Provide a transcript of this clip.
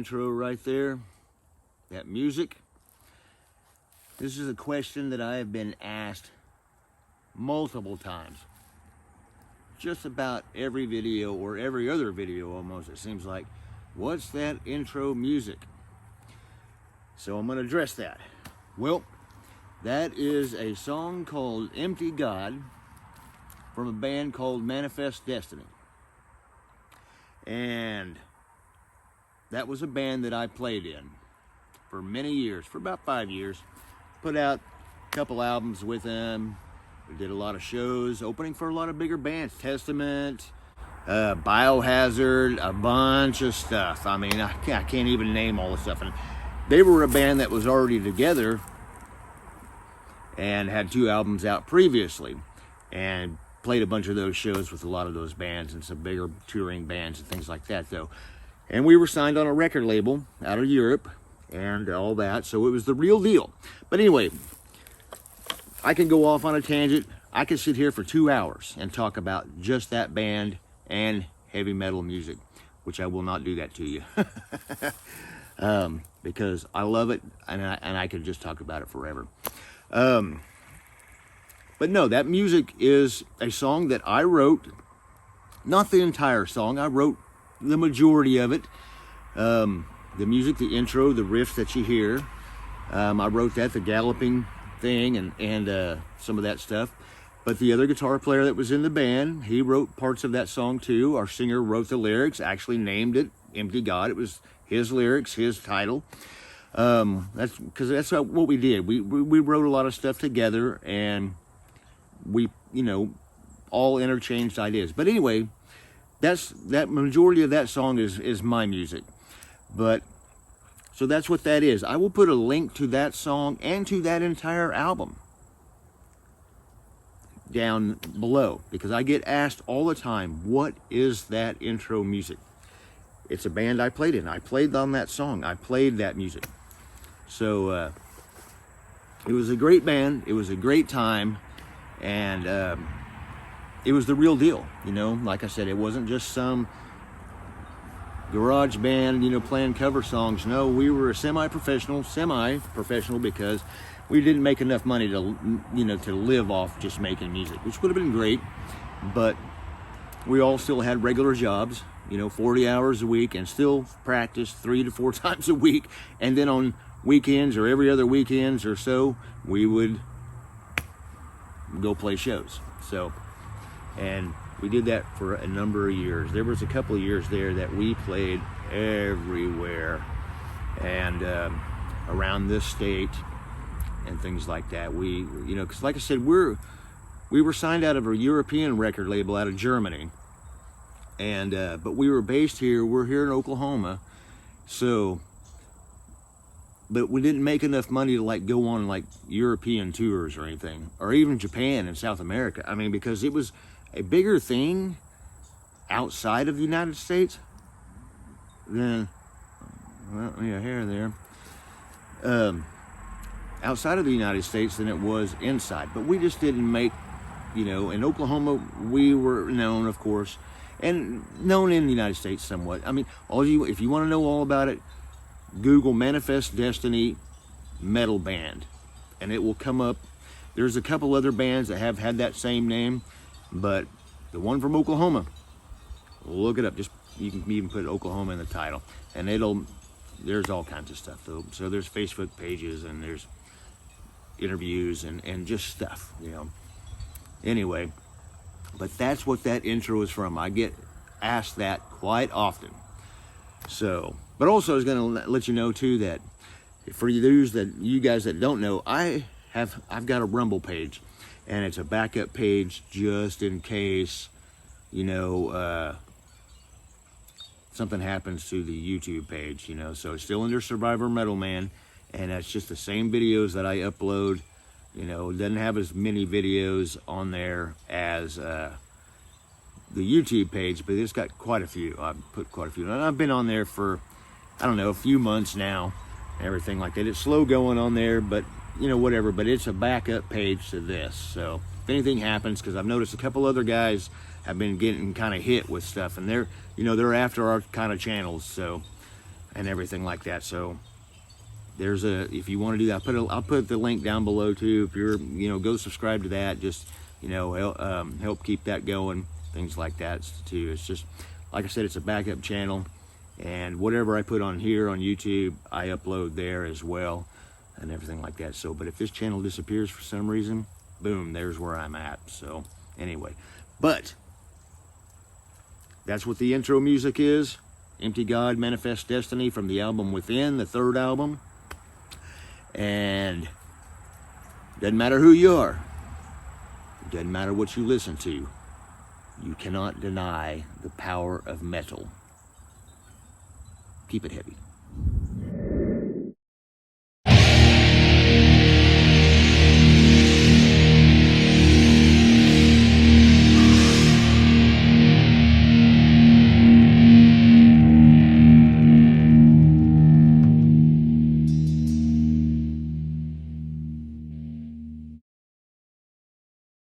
intro right there, that music. This is a question that I have been asked multiple times. Just about every video, or every other video almost, it seems like, what's that intro music? So I'm going to address that. Well, that is a song called Empty God from a band called Manifest Destiny. And that was a band that I played in for many years, for about 5 years. Put out a couple albums with them. We did a lot of shows, opening for a lot of bigger bands. Testament, Biohazard, a bunch of stuff. I mean, I can't even name all the stuff. And they were a band that was already together and had 2 albums out previously. And played a bunch of those shows with a lot of those bands and some bigger touring bands and things like that, though. And we were signed on a record label out of Europe and all that, so it was the real deal. But anyway, I can go off on a tangent. I can sit here for 2 hours and talk about just that band and heavy metal music, which I will not do that to you. Because I love it, and I could just talk about it forever. But no, that music is a song that I wrote. Not the entire song. I wrote the majority of it. The music, the intro, the riffs that you hear. I wrote that, the galloping thing, and some of that stuff. But the other guitar player that was in the band, he wrote parts of that song too. Our singer wrote the lyrics, actually named it Empty God. It was his lyrics, his title. That's because that's what we did. We wrote a lot of stuff together, and we, all interchanged ideas. But anyway, that majority of that song is my music. But so that's what that is. I will put a link to that song and to that entire album down below, because I get asked all the time, what is that intro music? It's a band I played in. I played on that song. I played that music. So it was a great band. It was a great time. And it was the real deal, Like I said, it wasn't just some garage band, playing cover songs. No, we were a semi-professional because we didn't make enough money to, to live off just making music, which would have been great. But we all still had regular jobs, 40 hours a week, and still practice 3 to 4 times a week. And then on weekends or every other weekends or so, we would go play shows. So, and we did that for a number of years. There was a couple of years there that we played everywhere and around this state and things like that. We, because like I said, we were signed out of a European record label out of Germany, and but we were based here. We're here in Oklahoma, so. But we didn't make enough money to go on European tours or anything, or even Japan and South America. I mean, because it was a bigger thing outside of the United States than, well, yeah, here there. Outside of the United States than it was inside. But we just didn't make, in Oklahoma, we were known, of course, and known in the United States somewhat. I mean, if you want to know all about it, Google Manifest Destiny metal band, and it will come up. There's a couple other bands that have had that same name, but the one from Oklahoma, look it up. Just, you can even put Oklahoma in the title, and there's all kinds of stuff though. So there's Facebook pages, and there's interviews and just stuff, Anyway, but that's what that intro is from. I get asked that quite often. So, but also I was going to let you know too that for you guys that don't know, I've got a Rumble page, and it's a backup page just in case, something happens to the YouTube page, So it's still under SurvivorMetalMan, and it's just the same videos that I upload. It doesn't have as many videos on there as the YouTube page, but it's got quite a few. I've put quite a few, and I've been on there for, I don't know, a few months now, everything like that. It's slow going on there, but whatever. But it's a backup page to this, so if anything happens, because I've noticed a couple other guys have been getting kind of hit with stuff, and they're after our kind of channels. So and everything like that. So there's if you want to do that, I'll put the link down below too. If you're, go subscribe to that. Just, help keep that going, things like that too. It's just, like I said, it's a backup channel, and whatever I put on here on YouTube, I upload there as well, and everything like that. So, but if this channel disappears for some reason, boom, there's where I'm at. So anyway, but that's what the intro music is. Empty God, Manifest Destiny, from the album Within, the 3rd album. And doesn't matter who you are, doesn't matter what you listen to, you cannot deny the power of metal. Keep it heavy.